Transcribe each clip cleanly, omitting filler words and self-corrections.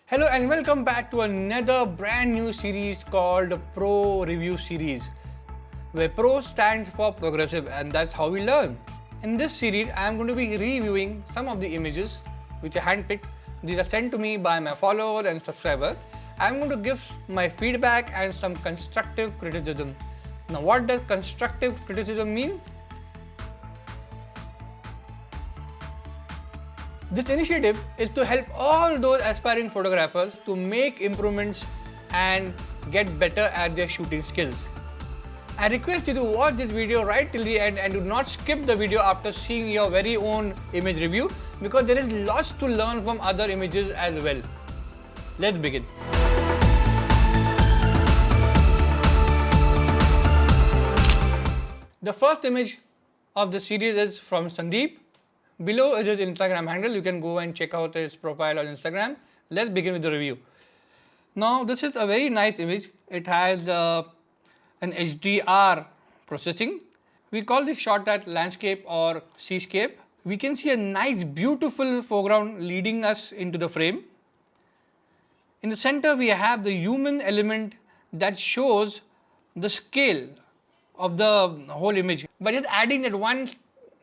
Hello and welcome back to another brand new series called Pro Review Series, where Pro stands for progressive and that's how we learn. In this series, I am going to be reviewing some of the images which I handpicked. These are sent to me by my followers and subscribers. I am going to give my feedback and some constructive criticism. Now, what does constructive criticism mean? This initiative is to help all those aspiring photographers to make improvements and get better at their shooting skills. I request you to watch this video right till the end and do not skip the video after seeing your very own image review, because there is lots to learn from other images as well. Let's begin. The first image of the series is from Sandeep. Below is his Instagram handle. You can go and check out his profile on Instagram. Let's begin with the review. Now, this is a very nice image. It has an HDR processing. We call this shot as landscape or seascape. We can see a nice, beautiful foreground leading us into the frame. In the center, we have the human element that shows the scale of the whole image. By just adding that one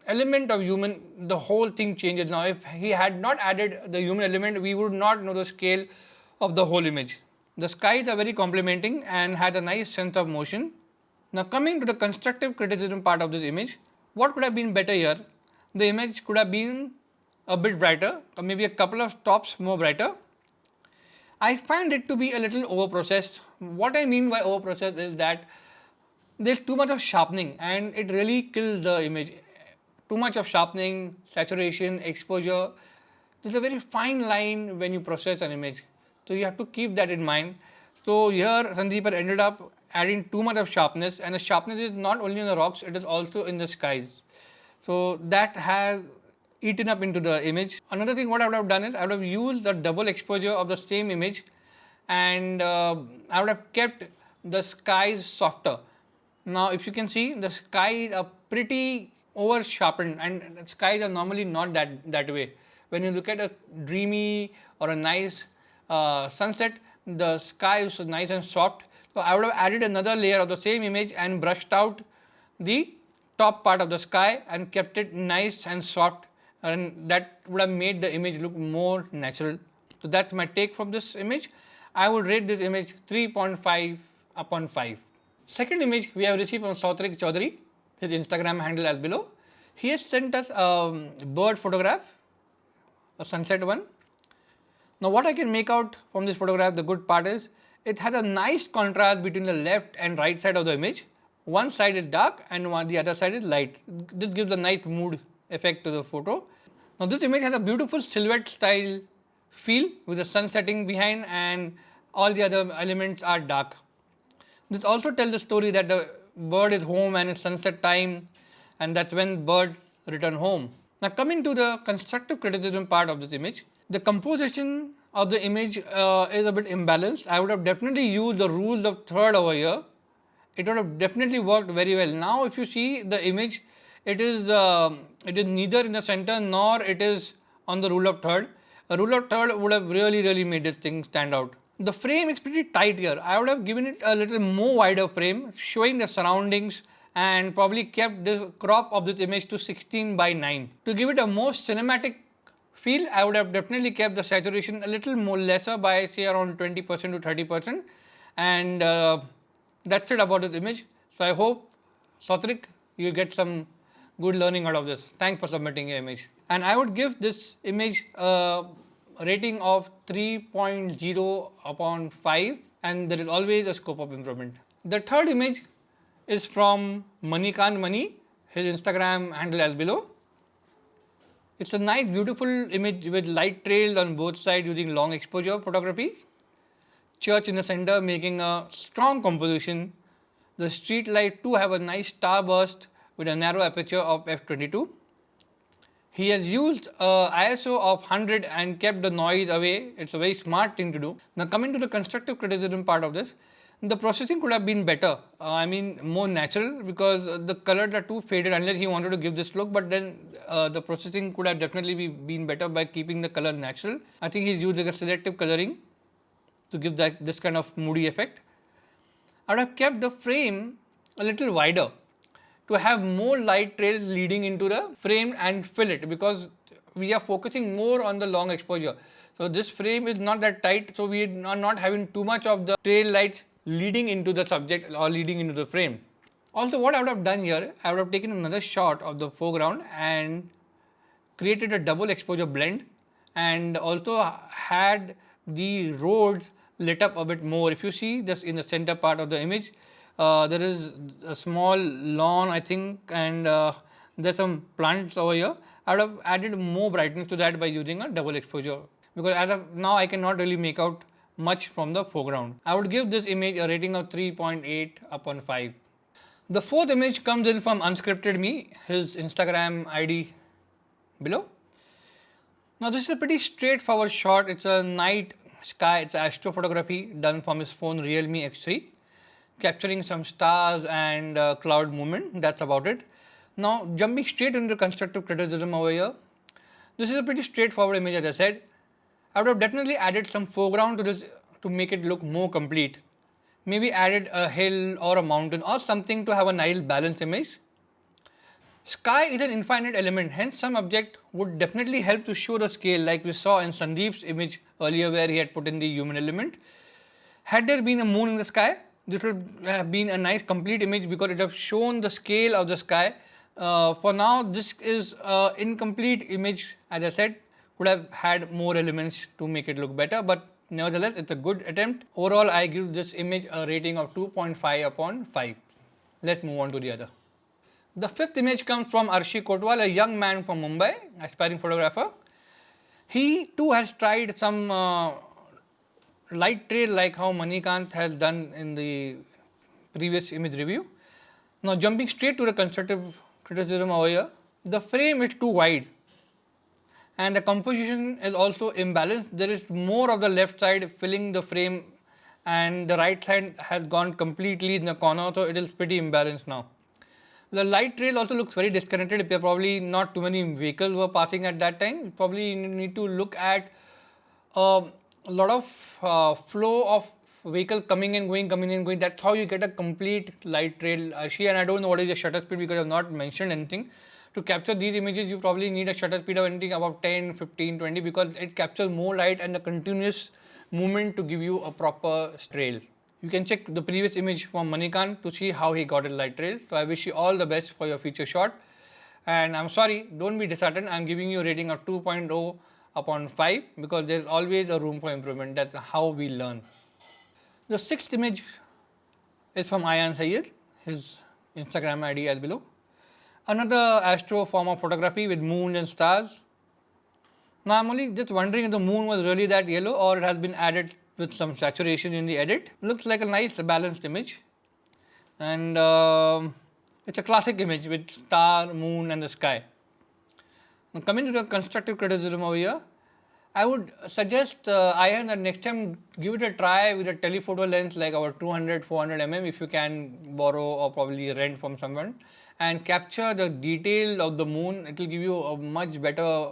element of human, the whole thing changes. Now, if he had not added the human element, we would not know the scale of the whole image. The skies are very complementing and had a nice sense of motion. Now, coming to the constructive criticism part of this image, what could have been better here? The image could have been a bit brighter, or maybe a couple of stops more brighter. I find it to be a little over-processed. What I mean by over-processed is that there's too much of sharpening and it really kills the image. Too much of sharpening, saturation, exposure. There's a very fine line when you process an image. So you have to keep that in mind. So here Sandeep had ended up adding too much of sharpness, and the sharpness is not only in the rocks, it is also in the skies. So that has eaten up into the image. Another thing what I would have done is I would have used the double exposure of the same image, and I would have kept the skies softer. Now if you can see, the skies are pretty over sharpened, and skies are normally not that way. When you look at a dreamy or a nice sunset, the sky is nice and soft. So I would have added another layer of the same image and brushed out the top part of the sky and kept it nice and soft, and that would have made the image look more natural. So that's my take from this image. I would rate this image 3.5 upon 5. Second image we have received from Sautrick Chaudhary. His Instagram handle as below. He has sent us a bird photograph, a sunset one. Now what I can make out from this photograph, the good part is it has a nice contrast between the left and right side of the image. One side is dark and the other side is light. This gives a nice mood effect to the photo. Now this image has a beautiful silhouette style feel with the sun setting behind and all the other elements are dark. This also tells the story that the bird is home and it's sunset time, and that's when birds return home. Now coming to the constructive criticism part of this image, the composition of the image is a bit imbalanced. I would have definitely used the rules of third over here. It would have definitely worked very well. Now if you see the image, it is neither in the center nor it is on the rule of third. A rule of third would have really made this thing stand out. The frame is pretty tight here. I would have given it a little more wider frame, showing the surroundings, and probably kept the crop of this image to 16:9. To give it a more cinematic feel, I would have definitely kept the saturation a little more lesser by say around 20% to 30%. And that's it about this image. So I hope, Sautrick, you get some good learning out of this. Thanks for submitting your image. And I would give this image rating of 3.0 upon 5, and there is always a scope of improvement. The third image is from Manikaan Mani, his Instagram handle as below. It's a nice beautiful image with light trails on both sides using long exposure photography. Church in the center making a strong composition. The street light too have a nice starburst with a narrow aperture of f22. He has used ISO of 100 and kept the noise away. It's a very smart thing to do. Now coming to the constructive criticism part of this, the processing could have been better. More natural, because the colors are too faded unless he wanted to give this look, but then the processing could have definitely been better by keeping the color natural. I think he's used like a selective coloring to give that this kind of moody effect. I would have kept the frame a little wider to have more light trails leading into the frame and fill it, because we are focusing more on the long exposure. So this frame is not that tight, so we are not having too much of the trail light leading into the subject or leading into the frame. Also, what I would have done here, I would have taken another shot of the foreground and created a double exposure blend, and also had the roads lit up a bit more. If you see this in the center part of the image, there is a small lawn, I think, and there's some plants over here. I would have added more brightness to that by using a double exposure, because as of now I cannot really make out much from the foreground. I would give this image a rating of 3.8 upon 5. The fourth image comes in from unscriptedme, his Instagram ID below. Now this is a pretty straightforward shot. It's a night sky, it's astrophotography done from his phone Realme X3, capturing some stars and cloud movement. That's about it. Now jumping straight into constructive criticism over here. This is a pretty straightforward image, as I said. I would have definitely added some foreground to this to make it look more complete. Maybe added a hill or a mountain or something to have a nice balanced image. Sky is an infinite element, hence some object would definitely help to show the scale, like we saw in Sandeep's image earlier where he had put in the human element. Had there been a moon in the sky, this would have been a nice complete image because it would have shown the scale of the sky. For now, this is an incomplete image, as I said, could have had more elements to make it look better, but nevertheless, it's a good attempt. Overall, I give this image a rating of 2.5 upon 5. Let's move on to the other. The fifth image comes from Arshikotwal, a young man from Mumbai, aspiring photographer. He too has tried some light trail like how Manikaan has done in the previous image review. Now jumping straight to the constructive criticism over here, the frame is too wide and the composition is also imbalanced. There is more of the left side filling the frame and the right side has gone completely in the corner, so it is pretty imbalanced now. The light trail also looks very disconnected. There are probably not too many vehicles were passing at that time. Probably you need to look at a lot of flow of vehicle coming and going, coming and going. That's how you get a complete light trail. And I don't know what is the shutter speed because I have not mentioned anything. To capture these images, you probably need a shutter speed of anything about 10, 15, 20 because it captures more light and a continuous movement to give you a proper trail. You can check the previous image from Manikaan to see how he got a light trail. So I wish you all the best for your future shot. And I'm sorry, don't be disheartened. I'm giving you a rating of 2.0 upon 5 because there's always a room for improvement. That's how we learn. The sixth image is from ayansayers, his Instagram ID as below. Another astro form of photography with moons and stars. Now I'm only just wondering if the moon was really that yellow or it has been added with some saturation in the edit. Looks like a nice balanced image, and it's a classic image with star, moon and the sky. Now coming to the constructive criticism over here, I would suggest Ayan that next time give it a try with a telephoto lens like our 200, 400 mm if you can borrow or probably rent from someone and capture the detail of the moon. It will give you a much better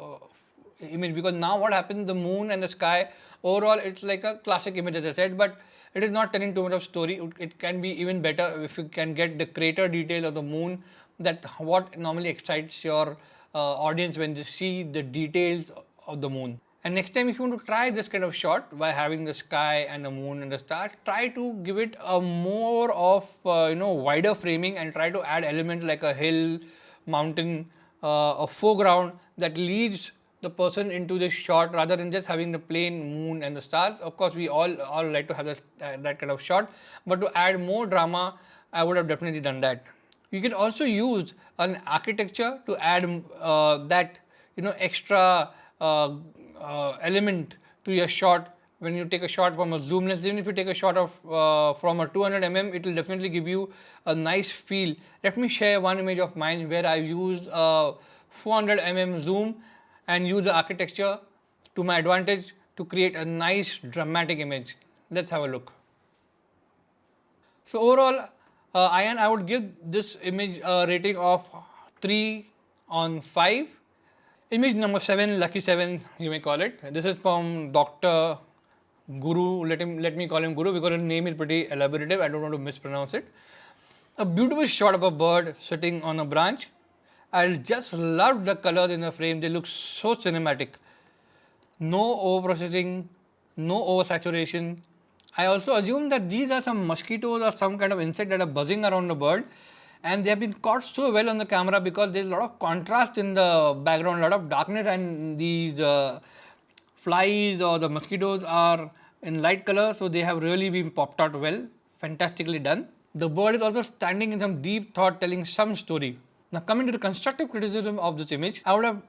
image because now what happens, the moon and the sky, overall it's like a classic image as I said, but it is not telling too much of story. It can be even better if you can get the crater detail of the moon, that what normally excites your audience when they see the details of the moon. And next time if you want to try this kind of shot by having the sky and the moon and the stars, try to give it a more of wider framing and try to add elements like a hill, mountain, a foreground that leads the person into the shot rather than just having the plain moon and the stars. Of course, we all like to have that kind of shot, but to add more drama, I would have definitely done that. You can also use an architecture to add that extra element to your shot. When you take a shot from a zoom lens, even if you take a shot of from a 200 mm, it will definitely give you a nice feel. Let me share one image of mine where I used a 400 mm zoom and use the architecture to my advantage to create a nice dramatic image. Let's have a look. So overall, I would give this image a rating of 3 on 5. Image number 7, lucky 7 you may call it. This is from doctorguru Guru, let me call him Guru because his name is pretty elaborative. I don't want to mispronounce it. A beautiful shot of a bird sitting on a branch. I just loved the colors in the frame. They look so cinematic. No overprocessing, no oversaturation. I also assume that these are some mosquitoes or some kind of insect that are buzzing around the bird, and they have been caught so well on the camera because there's a lot of contrast in the background, a lot of darkness, and these flies or the mosquitoes are in light color, so they have really been popped out well. Fantastically done. The bird is also standing in some deep thought, telling some story. Now, coming to the constructive criticism of this image, I would have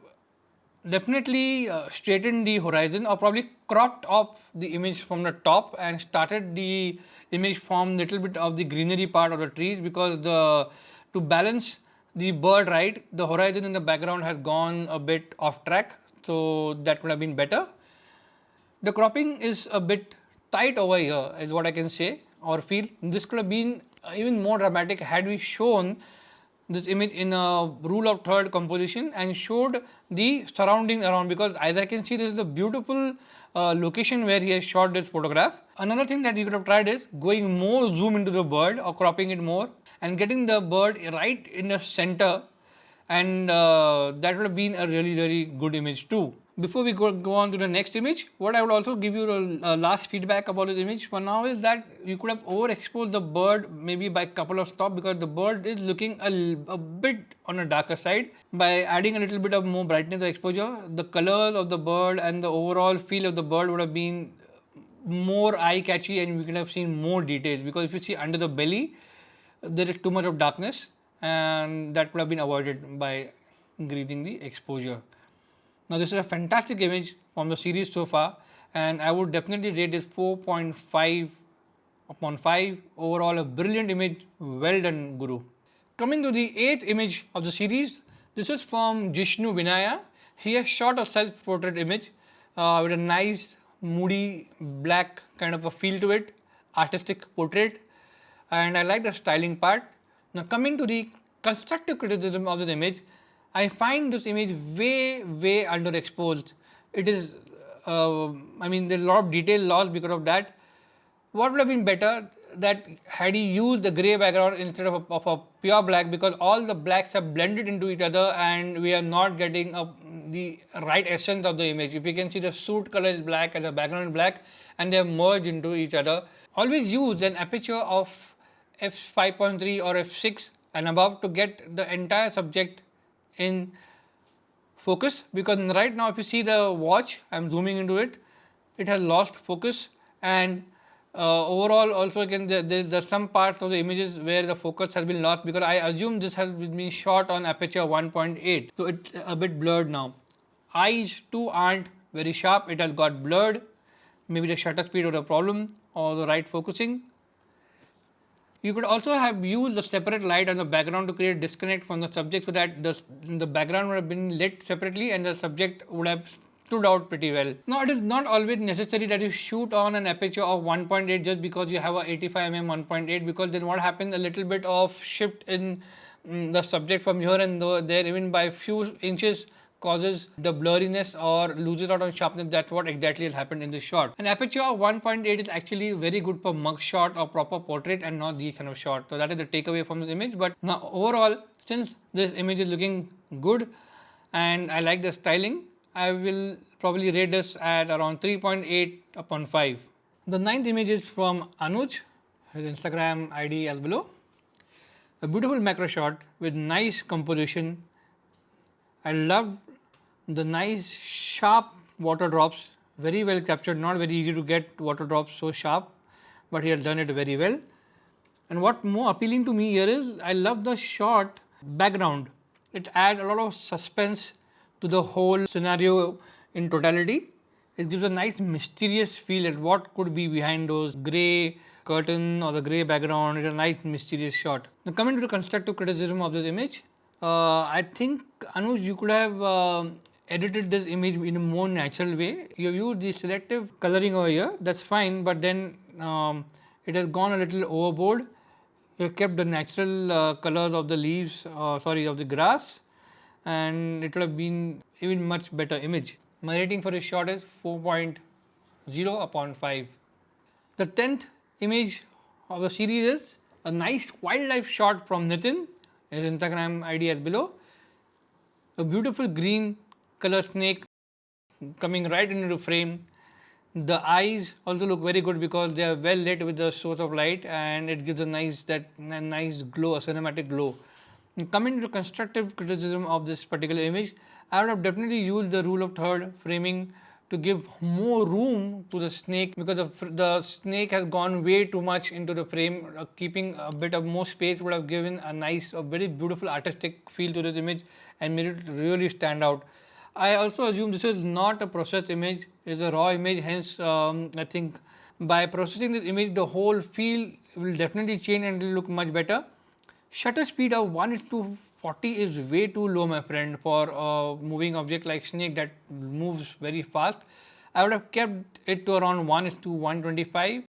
definitely straightened the horizon or probably cropped off the image from the top and started the image from little bit of the greenery part of the trees, because to balance the bird right, the horizon in the background has gone a bit off track, so that would have been better. The cropping is a bit tight over here is what I can say or feel. This could have been even more dramatic had we shown this image in a rule of third composition and showed the surroundings around, because as I can see, this is a beautiful location where he has shot this photograph. Another thing that you could have tried is going more zoom into the bird or cropping it more and getting the bird right in the center, and that would have been a really good image too. Before we go on to the next image, what I would also give you a last feedback about this image for now is that you could have overexposed the bird maybe by a couple of stops, because the bird is looking a bit on a darker side. By adding a little bit of more brightness or exposure, the colors of the bird and the overall feel of the bird would have been more eye catchy, and we could have seen more details, because if you see under the belly there is too much of darkness, and that could have been avoided by increasing the exposure. Now, this is a fantastic image from the series so far, and I would definitely rate this 4.5 upon 5. Overall, a brilliant image. Well done, Guru. Coming to the 8th image of the series, this is from Vishnu Vinaya. He has shot a self-portrait image with a nice, moody, black kind of a feel to it, artistic portrait, and I like the styling part. Now, coming to the constructive criticism of this image, I find this image way underexposed. It is, I mean, there's a lot of detail lost because of that. What would have been better that had he used the grey background instead of a pure black, because all the blacks have blended into each other and we are not getting the right essence of the image. If you can see, the suit color is black and the background is black and they have merged into each other. Always use an aperture of f5.3 or f6 and above to get the entire subject in focus, because right now if you see the watch, I am zooming into it, it has lost focus, and overall also again there's some parts of the images where the focus has been lost, because I assume this has been shot on aperture 1.8, so it's a bit blurred now. Eyes too aren't very sharp, it has got blurred. Maybe the shutter speed was a problem or the right focusing. You could also have used the separate light on the background to create disconnect from the subject, so that the background would have been lit separately and the subject would have stood out pretty well. Now, it is not always necessary that you shoot on an aperture of 1.8 just because you have a 85mm 1.8, because then what happens, a little bit of shift in the subject from here and there, even by a few inches, causes the blurriness or loses out on sharpness. That's what exactly has happened in this shot. An aperture of 1.8 is actually very good for mug shot or proper portrait and not these kind of shots. So that is the takeaway from this image. But now overall, since this image is looking good and I like the styling, I will probably rate this at around 3.8 upon 5. The 9th image is from Anuj. His Instagram ID as below. A beautiful macro shot with nice composition. I love the nice sharp water drops, very well captured, not very easy to get water drops so sharp, but he has done it very well. And what more appealing to me here is I love the shot background. It adds a lot of suspense to the whole scenario in totality. It gives a nice mysterious feel at what could be behind those grey curtain or the grey background. It's a nice mysterious shot. Now, coming to the constructive criticism of this image, I think Anuj, you could have edited this image in a more natural way. You have used the selective coloring over here, that's fine, but then it has gone a little overboard. You have kept the natural colors of the leaves, of the grass, and it would have been even much better image. My rating for this shot is 4.5. 0 upon 5. The 10th image of the series is a nice wildlife shot from Nitin. His Instagram ID is below. A beautiful green color snake coming right into the frame. The eyes also look very good because they are well lit with the source of light, and it gives a nice glow, a cinematic glow. Coming to constructive criticism of this particular image, I would have definitely used the rule of third framing to give more room to the snake, because the snake has gone way too much into the frame. Keeping a bit of more space would have given a very beautiful artistic feel to this image and made it really stand out. I also assume this is not a processed image, it is a raw image, hence I think by processing this image the whole feel will definitely change and it will look much better. Shutter speed of 1:40 is way too low, my friend, for a moving object like snake that moves very fast. I would have kept it to around 1:125,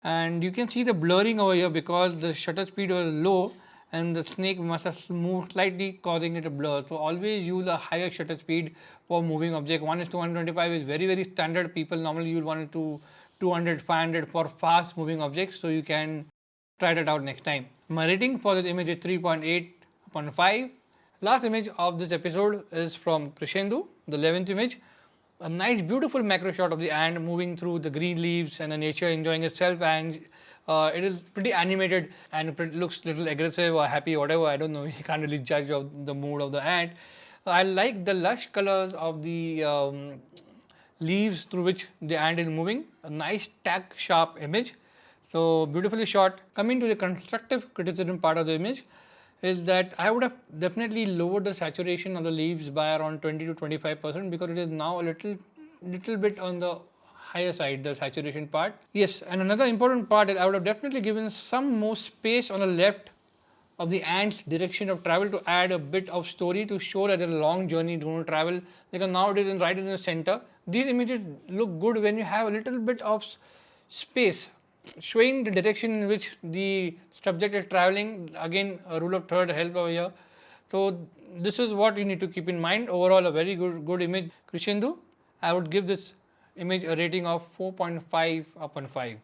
and you can see the blurring over here because the shutter speed was low and the snake must have moved slightly, causing it a blur. So always use a higher shutter speed for moving object. 1:125 is very standard. People normally use 1:200, 500 for fast moving objects. So you can try that out next time. My rating for this image is 3.8 upon 5. Last image of this episode is from Krishendu, the 11th image. A nice beautiful macro shot of the ant moving through the green leaves and the nature enjoying itself, and it is pretty animated and it looks a little aggressive or happy or whatever, I don't know, you can't really judge of the mood of the ant. I like the lush colors of the leaves through which the ant is moving. A nice tack sharp image, so beautifully shot. Coming to the constructive criticism part of the image is that I would have definitely lowered the saturation of the leaves by around 20 to 25% because it is now a little bit on the higher side, the saturation part. Yes, and another important part is I would have definitely given some more space on the left of the ant's direction of travel to add a bit of story to show that it's a long journey going to travel, because now it is right in the center. These images look good when you have a little bit of space showing the direction in which the subject is traveling. Again, a rule of third help over here. So this is what you need to keep in mind. Overall, a very good image. Krishendu, I would give this image a rating of 4.5 upon 5.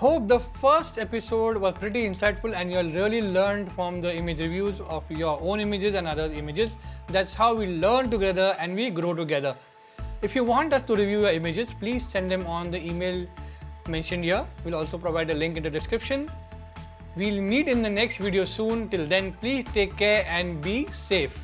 Hope the first episode was pretty insightful and you all really learned from the image reviews of your own images and others' images. That's how we learn together and we grow together. If you want us to review your images, please send them on the email mentioned here. We'll also provide a link in the description. We'll meet in the next video soon. Till then, please take care and be safe.